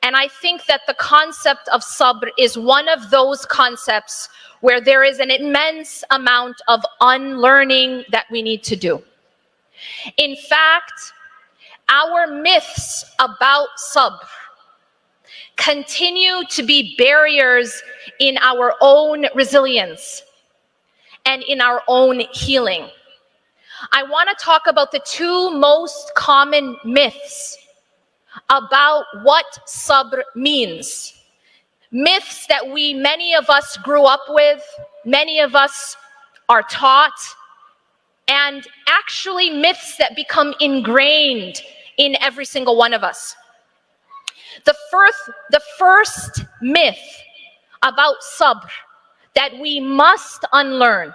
And I think that the concept of sabr is one of those concepts where there is an immense amount of unlearning that we need to do. In fact, our myths about sabr continue to be barriers in our own resilience and in our own healing. I want to talk about the two most common myths about what sabr means. Myths that many of us grew up with, many of us are taught, and actually myths that become ingrained in every single one of us. The first myth about sabr that we must unlearn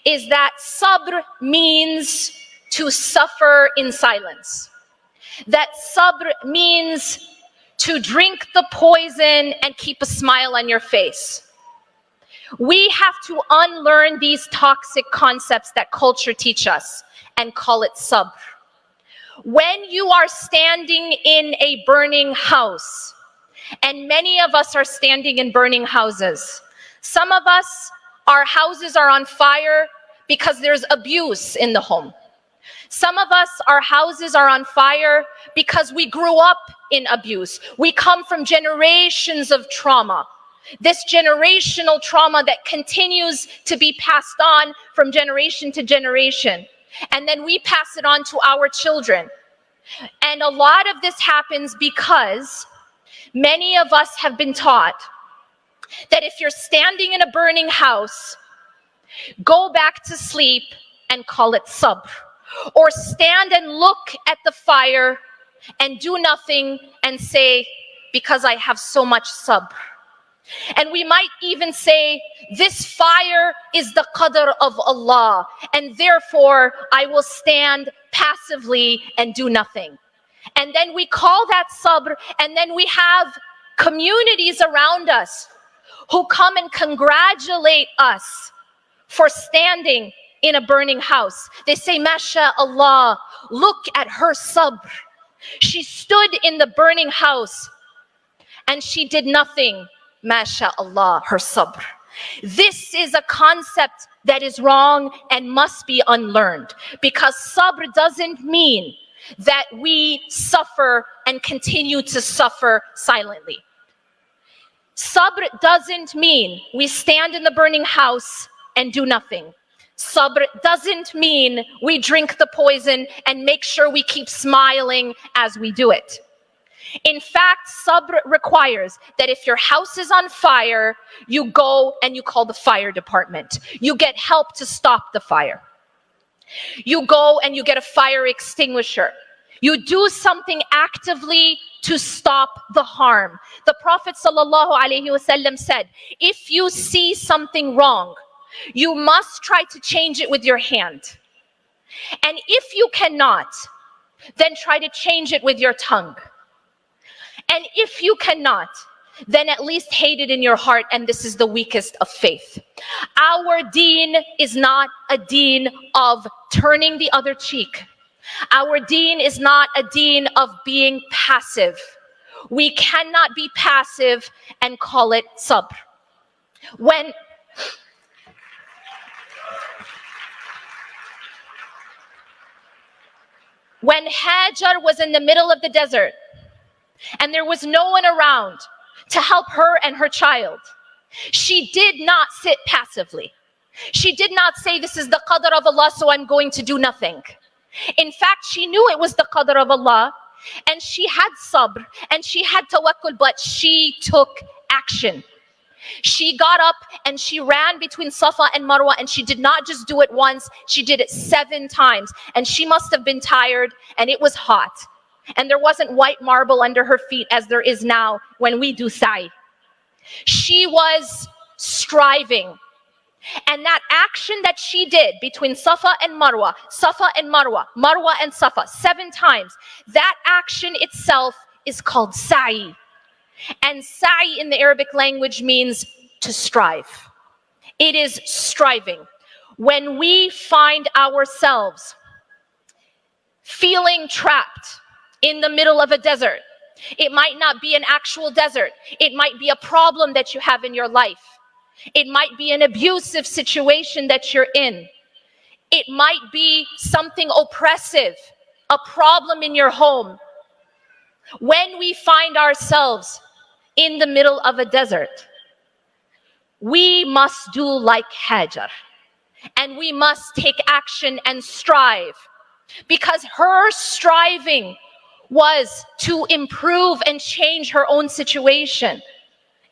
is that sabr means to suffer in silence. That sabr means to drink the poison and keep a smile on your face. We have to unlearn these toxic concepts that culture teaches us and call it sabr. When you are standing in a burning house, and many of us are standing in burning houses, some of us, our houses are on fire because there's abuse in the home. Some of us, our houses are on fire because we grew up in abuse. We come from generations of trauma. This generational trauma that continues to be passed on from generation to generation. And then we pass it on to our children. And a lot of this happens because many of us have been taught that if you're standing in a burning house, go back to sleep and call it sabr. Or stand and look at the fire and do nothing and say, because I have so much sabr. And we might even say, this fire is the qadr of Allah, and therefore I will stand passively and do nothing. And then we call that sabr, and then we have communities around us who come and congratulate us for standing in a burning house. They say, MashaAllah, look at her sabr. She stood in the burning house and she did nothing. MashaAllah, her sabr. This is a concept that is wrong and must be unlearned, because sabr doesn't mean that we suffer and continue to suffer silently. Sabr doesn't mean we stand in the burning house and do nothing. Sabr doesn't mean we drink the poison and make sure we keep smiling as we do it. In fact, sabr requires that if your house is on fire, you go and you call the fire department. You get help to stop the fire. You go and you get a fire extinguisher. You do something actively to stop the harm. The Prophet ﷺ said, if you see something wrong, you must try to change it with your hand. And if you cannot, then try to change it with your tongue. And if you cannot, then at least hate it in your heart, and this is the weakest of faith. Our deen is not a deen of turning the other cheek. Our deen is not a deen of being passive. We cannot be passive and call it sabr. When Hajar was in the middle of the desert and there was no one around to help her and her child, she did not sit passively. She did not say, this is the qadr of Allah, so I'm going to do nothing. In fact, she knew it was the qadr of Allah, and she had sabr and she had tawakkul, but she took action. She got up and she ran between Safa and Marwa, and she did not just do it once, she did it 7 times. And she must have been tired, and it was hot. And there wasn't white marble under her feet as there is now when we do sa'i. She was striving. And that action that she did between Safa and Marwa, Marwa and Safa, 7 times, that action itself is called sa'i. And sa'i in the Arabic language means to strive. It is striving. When we find ourselves feeling trapped in the middle of a desert, It might not be an actual desert. It might be a problem that you have in your life. It might be an abusive situation that you're in. It might be something oppressive, a problem in your home. When we find ourselves in the middle of a desert, we must do like Hajar, and we must take action and strive, because her striving was to improve and change her own situation.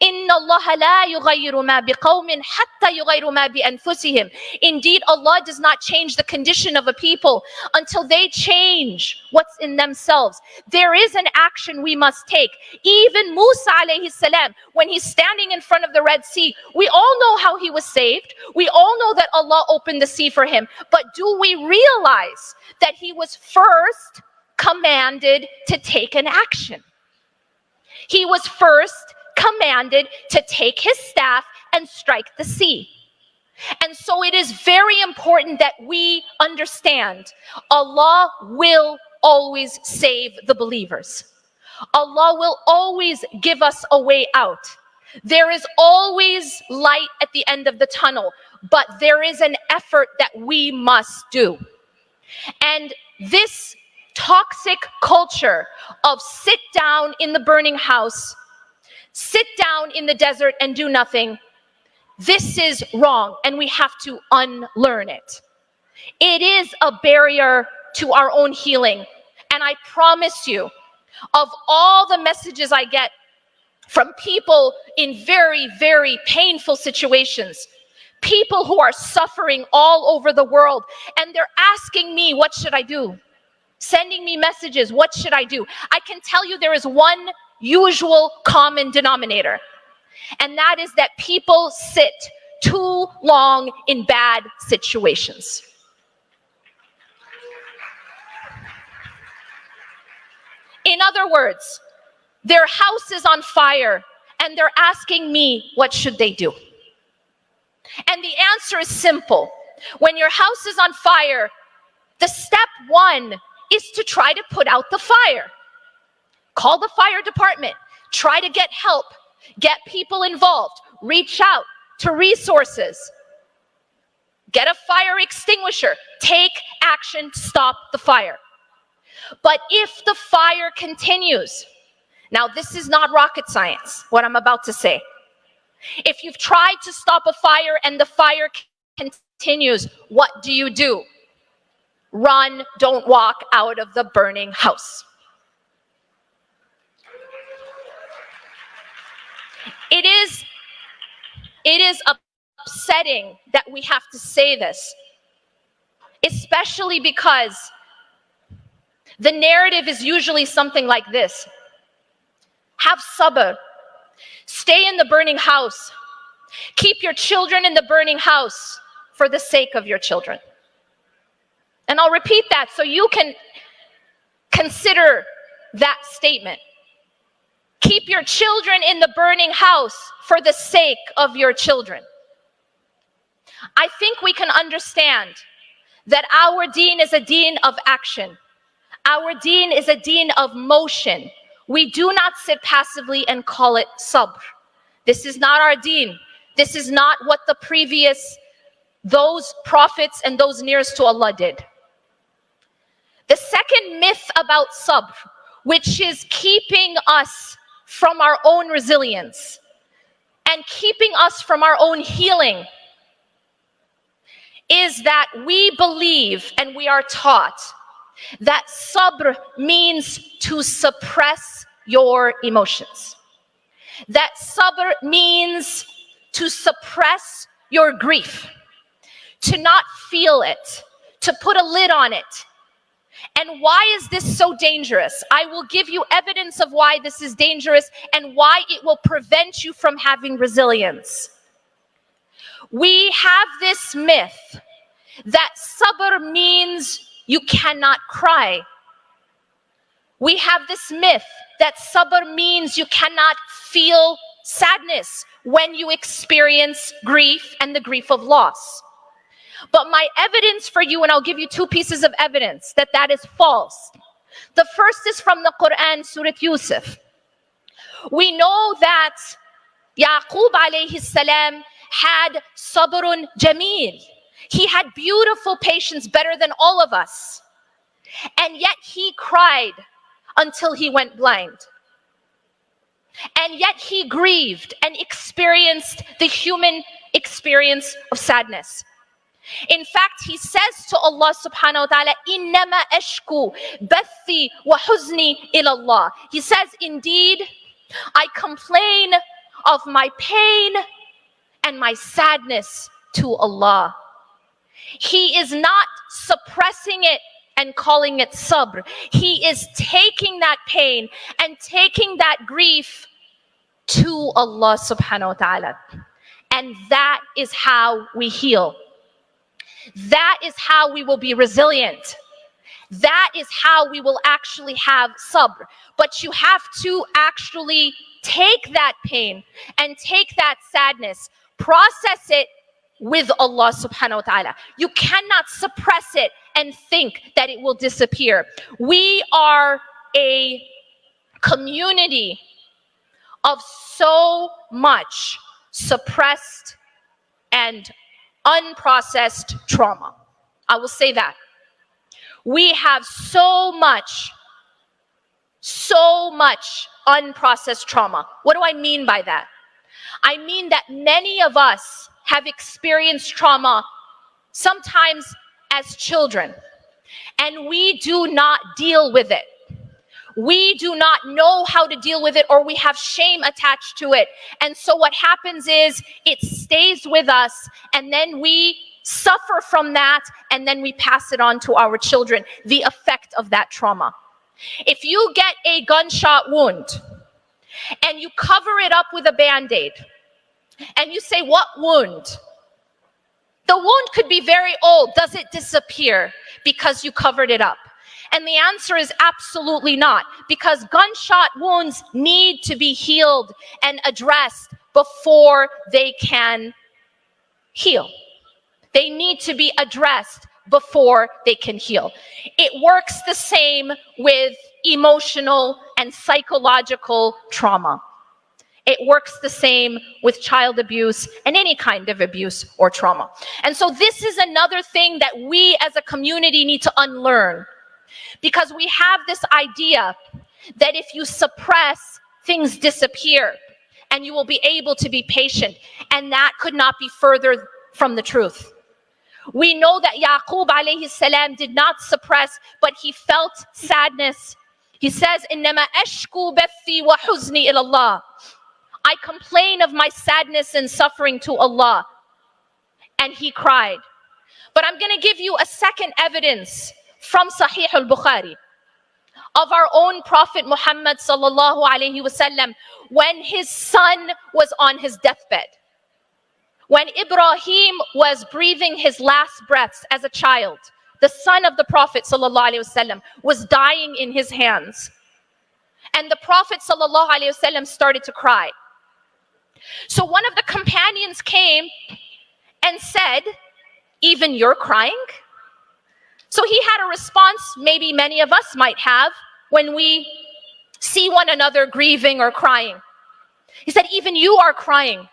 Inna Allah la yughayyiru ma biqawmin hatta yughayyiru ma bi anfusihim. Indeed, Allah does not change the condition of a people until they change what's in themselves. There is an action we must take. Even Musa alayhi salam, when he's standing in front of the Red Sea, we all know how he was saved. We all know that Allah opened the sea for him. But do we realize that he was first commanded to take an action? He was first commanded to take his staff and strike the sea. And so it is very important that we understand Allah will always save the believers. Allah will always give us a way out. There is always light at the end of the tunnel, but there is an effort that we must do. And this toxic culture of sit down in the burning house, sit down in the desert and do nothing, this is wrong, and we have to unlearn it. It is a barrier to our own healing. And I promise you, of all the messages I get from people in very, very painful situations, people who are suffering all over the world, and they're asking me, what should I do? Sending me messages, what should I do? I can tell you there is one usual common denominator, and that is that people sit too long in bad situations. In other words, their house is on fire and they're asking me, what should they do? And the answer is simple. When your house is on fire, the step one is to try to put out the fire. Call the fire department, try to get help, get people involved, reach out to resources, get a fire extinguisher, take action to stop the fire. But if the fire continues, now this is not rocket science, what I'm about to say. If you've tried to stop a fire and the fire continues, what do? Run, don't walk out of the burning house. It is upsetting that we have to say this, especially because the narrative is usually something like this. Have sabr. Stay in the burning house. Keep your children in the burning house for the sake of your children. And I'll repeat that so you can consider that statement. Keep your children in the burning house for the sake of your children. I think we can understand that our deen is a deen of action. Our deen is a deen of motion. We do not sit passively and call it sabr. This is not our deen. This is not what those prophets and those nearest to Allah did. The second myth about sabr, which is keeping us from our own resilience and keeping us from our own healing, is that we believe and we are taught that sabr means to suppress your emotions. That sabr means to suppress your grief, to not feel it, to put a lid on it. And why is this so dangerous? I will give you evidence of why this is dangerous and why it will prevent you from having resilience. We have this myth that sabr means you cannot cry. We have this myth that sabr means you cannot feel sadness when you experience grief and the grief of loss. But my evidence for you, and I'll give you two pieces of evidence that is false. The first is from the Quran, Surah Yusuf. We know that Yaqub alayhi salam had sabrun jameel. He had beautiful patience, better than all of us. And yet he cried until he went blind. And yet he grieved and experienced the human experience of sadness. In fact, he says to Allah subhanahu wa ta'ala, "Innama ashku bathi wa huzni ila Allah." He says, indeed, I complain of my pain and my sadness to Allah. He is not suppressing it and calling it sabr. He is taking that pain and taking that grief to Allah subhanahu wa ta'ala. And that is how we heal. That is how we will be resilient. That is how we will actually have sabr. But you have to actually take that pain and take that sadness, process it with Allah subhanahu wa ta'ala. You cannot suppress it and think that it will disappear. We are a community of so much suppressed and unprocessed trauma. I will say that. We have so much unprocessed trauma. What do I mean by that? I mean that many of us have experienced trauma sometimes as children, and we do not deal with it. We do not know how to deal with it, or we have shame attached to it. And so what happens is it stays with us, and then we suffer from that, and then we pass it on to our children, the effect of that trauma. If you get a gunshot wound and you cover it up with a band-aid and you say, "What wound?" The wound could be very old. Does it disappear because you covered it up? And the answer is absolutely not, because gunshot wounds need to be healed and addressed before they can heal. They need to be addressed before they can heal. It works the same with emotional and psychological trauma. It works the same with child abuse and any kind of abuse or trauma. And so this is another thing that we as a community need to unlearn, because we have this idea that if you suppress, things disappear and you will be able to be patient. And that could not be further from the truth. We know that Yaqub alayhi salam did not suppress, but he felt sadness. He says, "Innama ashku bathi wa huzni ila Allah." I complain of my sadness and suffering to Allah. And he cried. But I'm going to give you a second evidence from Sahih al-Bukhari of our own Prophet Muhammad sallallahu alaihi wasallam when his son was on his deathbed. When Ibrahim was breathing his last breaths as a child, the son of the Prophet sallallahu alaihi wasallam was dying in his hands. And the Prophet sallallahu alaihi wasallam started to cry. So one of the companions came and said, "Even you're crying?" So he had a response maybe many of us might have when we see one another grieving or crying. He said, "Even you are crying."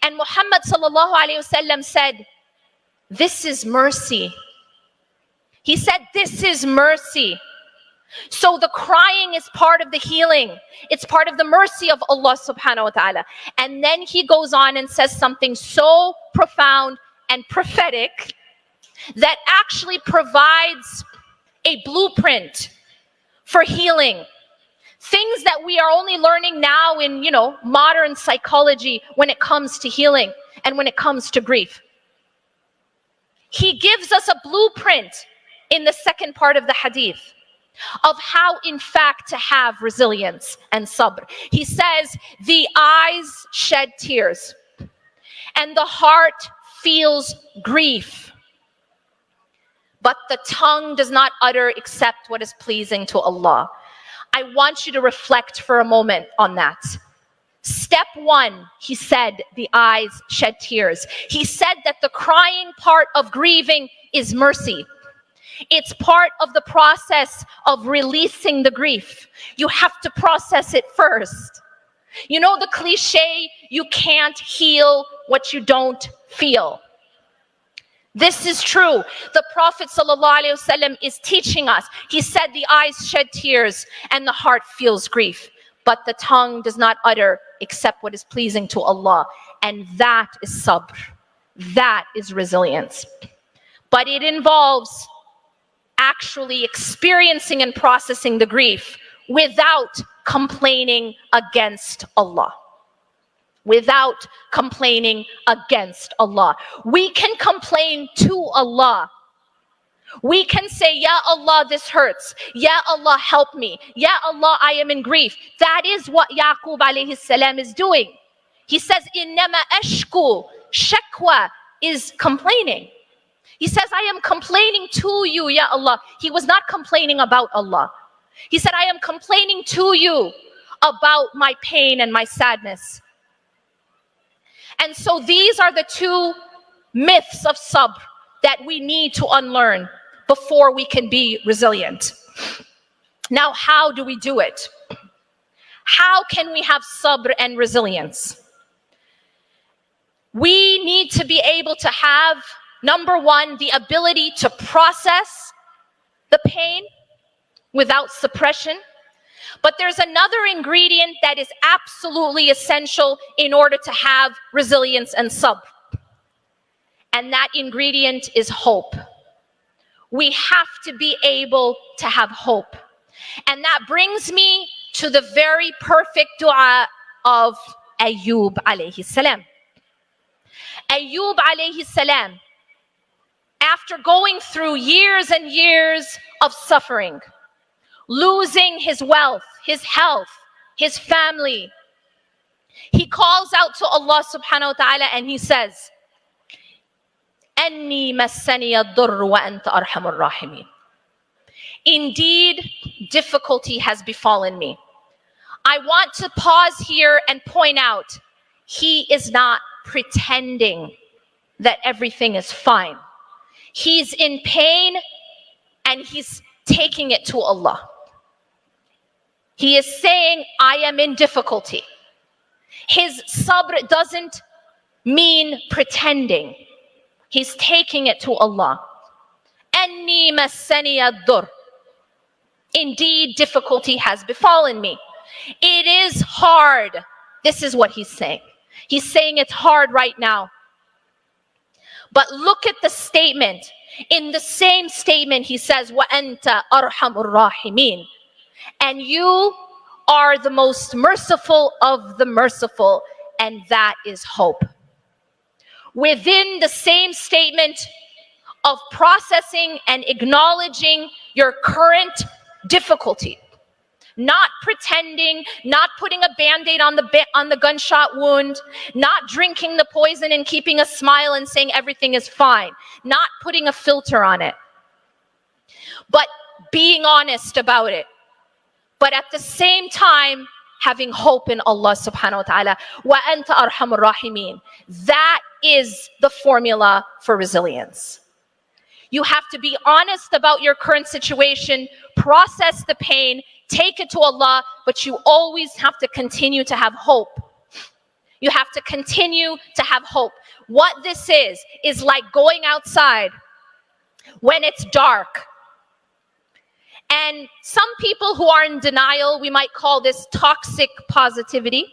And Muhammad sallallahu alaihi wasallam said, "This is mercy." He said, "This is mercy." So the crying is part of the healing. It's part of the mercy of Allah subhanahu wa ta'ala. And then he goes on and says something so profound and prophetic that actually provides a blueprint for healing. Things that we are only learning now in, modern psychology when it comes to healing and when it comes to grief. He gives us a blueprint in the second part of the hadith of how, in fact, to have resilience and sabr. He says, the eyes shed tears and the heart feels grief, but the tongue does not utter except what is pleasing to Allah. I want you to reflect for a moment on that. Step one, he said, the eyes shed tears. He said that the crying part of grieving is mercy. It's part of the process of releasing the grief. You have to process it first. You know the cliche, you can't heal what you don't feel. This is true. The Prophet ﷺ is teaching us. He said the eyes shed tears and the heart feels grief, but the tongue does not utter except what is pleasing to Allah. And that is sabr. That is resilience. But it involves actually experiencing and processing the grief without complaining against Allah. Without complaining against Allah. We can complain to Allah. We can say, Ya Allah, this hurts. Ya Allah, help me. Ya Allah, I am in grief. That is what Yaqub alayhi salam is doing. He says, Innama ashku. Shakwa is complaining. He says, I am complaining to you, Ya Allah. He was not complaining about Allah. He said, I am complaining to you about my pain and my sadness. And so these are the two myths of sabr that we need to unlearn before we can be resilient. Now, how do we do it? How can we have sabr and resilience? We need to be able to have, number one, the ability to process the pain without suppression. But there's another ingredient that is absolutely essential in order to have resilience and sabr. And that ingredient is hope. We have to be able to have hope. And that brings me to the very perfect dua of Ayyub alayhi salam. Ayyub alayhi salam, after going through years and years of suffering, losing his wealth, his health, his family, he calls out to Allah subhanahu wa ta'ala and he says, Anni massani ad-durr wa anta arhamur rahimin. Indeed, difficulty has befallen me. I want to pause here and point out, he is not pretending that everything is fine. He's in pain and he's taking it to Allah. He is saying, I am in difficulty. His sabr doesn't mean pretending. He's taking it to Allah. Anni massani ad-durr. Indeed, difficulty has befallen me. It is hard. This is what he's saying. He's saying it's hard right now. But look at the statement. In the same statement, he says, Wa anta arhamur rahimin. And you are the most merciful of the merciful, and that is hope. Within the same statement of processing and acknowledging your current difficulty, not pretending, not putting a band-aid on the gunshot wound, not drinking the poison and keeping a smile and saying everything is fine, not putting a filter on it, but being honest about it. But at the same time, having hope in Allah subhanahu wa ta'ala. Wa anta arhamur rahimin. That is the formula for resilience. You have to be honest about your current situation, process the pain, take it to Allah, but you always have to continue to have hope. You have to continue to have hope. What this is like going outside when it's dark. And some people who are in denial, we might call this toxic positivity,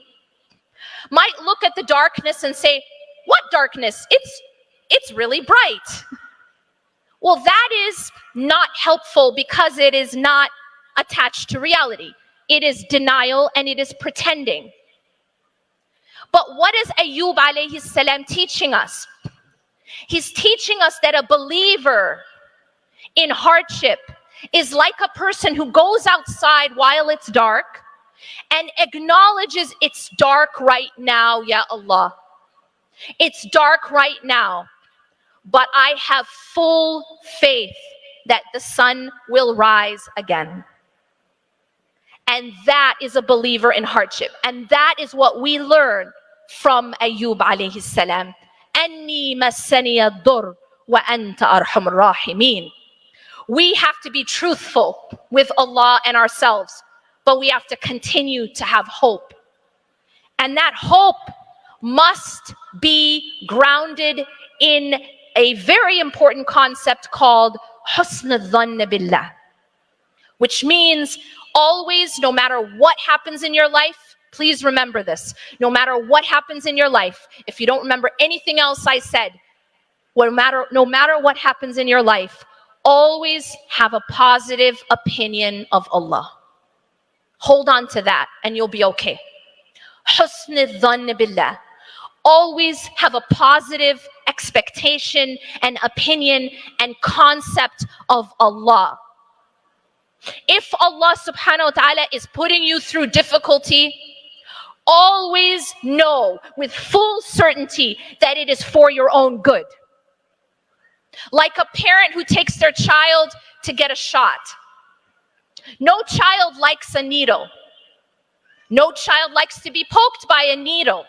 might look at the darkness and say, what darkness? It's really bright. Well, that is not helpful because it is not attached to reality. It is denial and it is pretending. But what is Ayyub alayhi salam teaching us? He's teaching us that a believer in hardship is like a person who goes outside while it's dark and acknowledges it's dark right now, Ya Allah. It's dark right now, but I have full faith that the sun will rise again. And that is a believer in hardship. And that is what we learn from Ayyub alayhi salam. Anni massani ad-durr wa anta arhamur rahimin. We have to be truthful with Allah and ourselves, but we have to continue to have hope. And that hope must be grounded in a very important concept called husn al-dhann billah, which means always, no matter what happens in your life, please remember this, no matter what happens in your life, if you don't remember anything else I said, no matter what happens in your life, always have a positive opinion of Allah. Hold on to that and you'll be okay. Husn al-dhann billah. Always have a positive expectation and opinion and concept of Allah. If Allah subhanahu wa ta'ala is putting you through difficulty, always know with full certainty that it is for your own good. Like a parent who takes their child to get a shot. No child likes a needle. No child likes to be poked by a needle.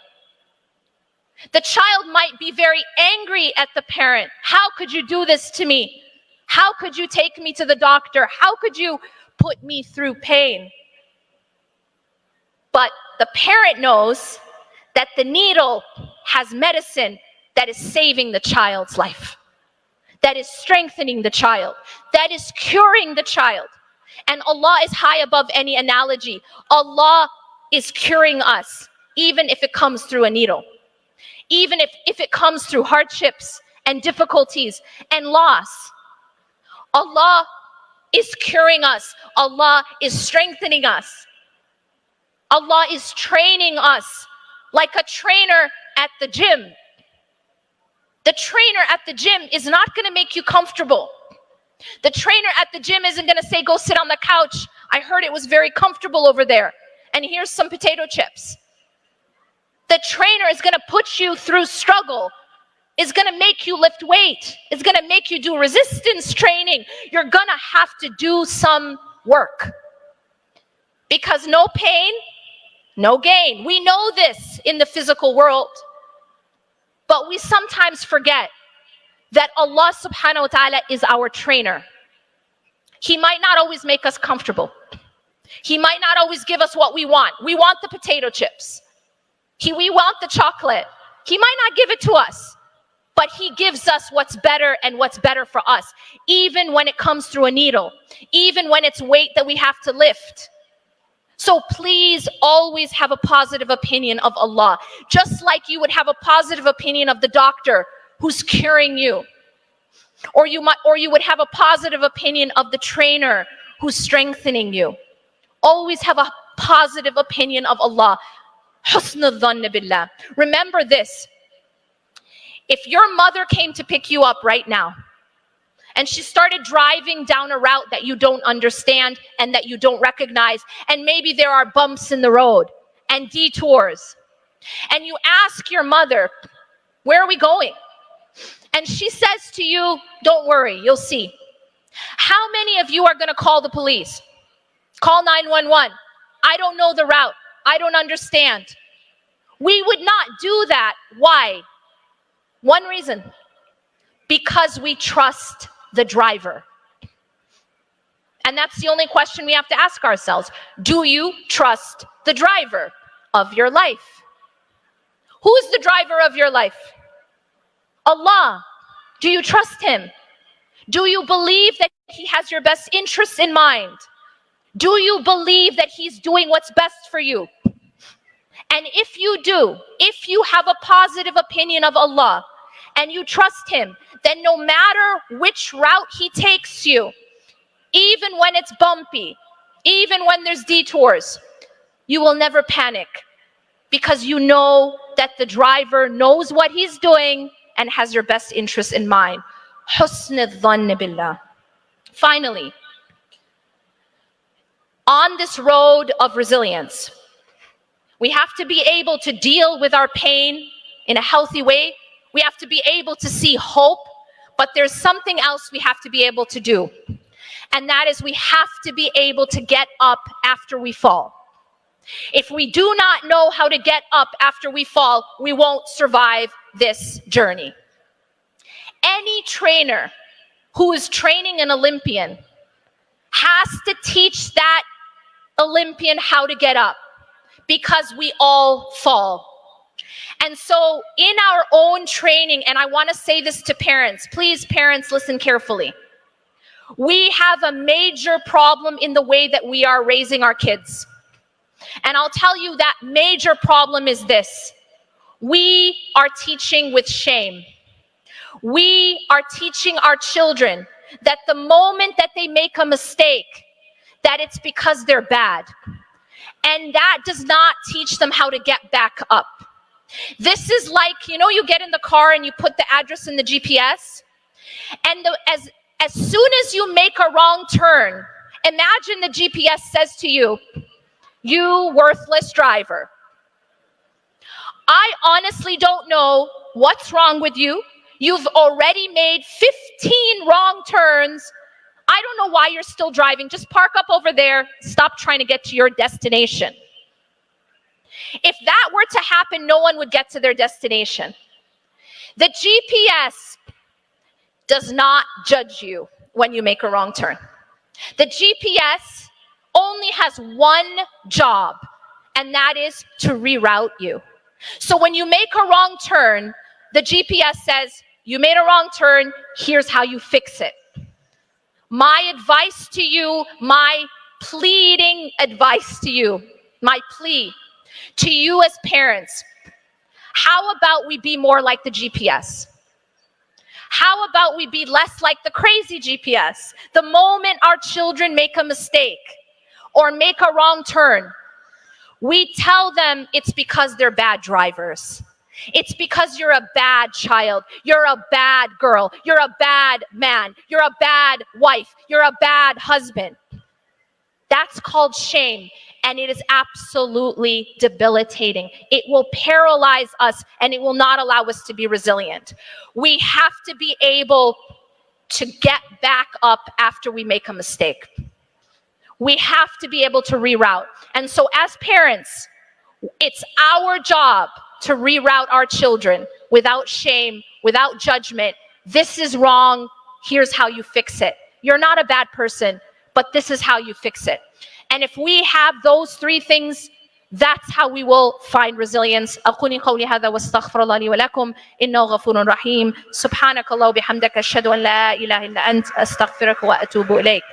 The child might be very angry at the parent. How could you do this to me? How could you take me to the doctor? How could you put me through pain? But the parent knows that the needle has medicine that is saving the child's life, that is strengthening the child, that is curing the child. And Allah is high above any analogy. Allah is curing us, even if it comes through a needle. Even if it comes through hardships and difficulties and loss. Allah is curing us. Allah is strengthening us. Allah is training us like a trainer at the gym. The trainer at the gym is not going to make you comfortable. The trainer at the gym isn't going to say, go sit on the couch. I heard it was very comfortable over there. And here's some potato chips. The trainer is going to put you through struggle, is going to make you lift weight, is going to make you do resistance training. You're going to have to do some work. Because no pain, no gain. We know this in the physical world. But we sometimes forget that Allah subhanahu wa ta'ala is our trainer. He might not always make us comfortable. He might not always give us what we want. We want the potato chips. We want the chocolate. He might not give it to us, but He gives us what's better and what's better for us, even when it comes through a needle, even when it's weight that we have to lift. So please always have a positive opinion of Allah, just like you would have a positive opinion of the doctor who's curing you. Or you would have a positive opinion of the trainer who's strengthening you. Always have a positive opinion of Allah. Husn al-dhann billah. Remember this. If your mother came to pick you up right now, and she started driving down a route that you don't understand and that you don't recognize, and maybe there are bumps in the road and detours, and you ask your mother, where are we going? And she says to you, don't worry, you'll see. How many of you are going to call the police? Call 911. I don't know the route. I don't understand. We would not do that. Why? One reason. Because we trust the driver. And that's the only question we have to ask ourselves. Do you trust the driver of your life? Who is the driver of your life? Allah. Do you trust Him? Do you believe that He has your best interests in mind? Do you believe that He's doing what's best for you? And if you do, if you have a positive opinion of Allah and you trust Him, then no matter which route He takes you, even when it's bumpy, even when there's detours, you will never panic because you know that the driver knows what he's doing and has your best interest in mind. Husn al-dhann billah. Finally, on this road of resilience, we have to be able to deal with our pain in a healthy way. We have to be able to see hope, but there's something else we have to be able to do. And that is we have to be able to get up after we fall. If we do not know how to get up after we fall, we won't survive this journey. Any trainer who is training an Olympian has to teach that Olympian how to get up, because we all fall. And so in our own training, and I want to say this to parents, please parents, listen carefully. We have a major problem in the way that we are raising our kids. And I'll tell you that major problem is this. We are teaching with shame. We are teaching our children that the moment that they make a mistake, that it's because they're bad. And that does not teach them how to get back up. This is like, you get in the car and you put the address in the GPS, and as soon as you make a wrong turn, imagine the GPS says to you, "You worthless driver. I honestly don't know what's wrong with you. You've already made 15 wrong turns. I don't know why you're still driving. Just park up over there. Stop trying to get to your destination." If that were to happen, no one would get to their destination. The GPS does not judge you when you make a wrong turn. The GPS only has one job, and that is to reroute you. So when you make a wrong turn, the GPS says, "You made a wrong turn, here's how you fix it." My advice to you, my pleading advice to you, my plea to you as parents, how about we be more like the GPS? How about we be less like the crazy GPS? The moment our children make a mistake or make a wrong turn, we tell them it's because they're bad drivers. It's because you're a bad child. You're a bad girl. You're a bad man. You're a bad wife. You're a bad husband. That's called shame, and it is absolutely debilitating. It will paralyze us, and it will not allow us to be resilient. We have to be able to get back up after we make a mistake. We have to be able to reroute. And so as parents, it's our job to reroute our children without shame, without judgment. This is wrong. Here's how you fix it. You're not a bad person, but this is how you fix it. And if we have those three things, that's how we will find resilience. أقول قولي هذا واستغفر الله لي ولكم إنه غفور رحيم. سبحانك الله وبحمدك أشهد أن لا إله إلا أنت أستغفرك وأتوب إليك.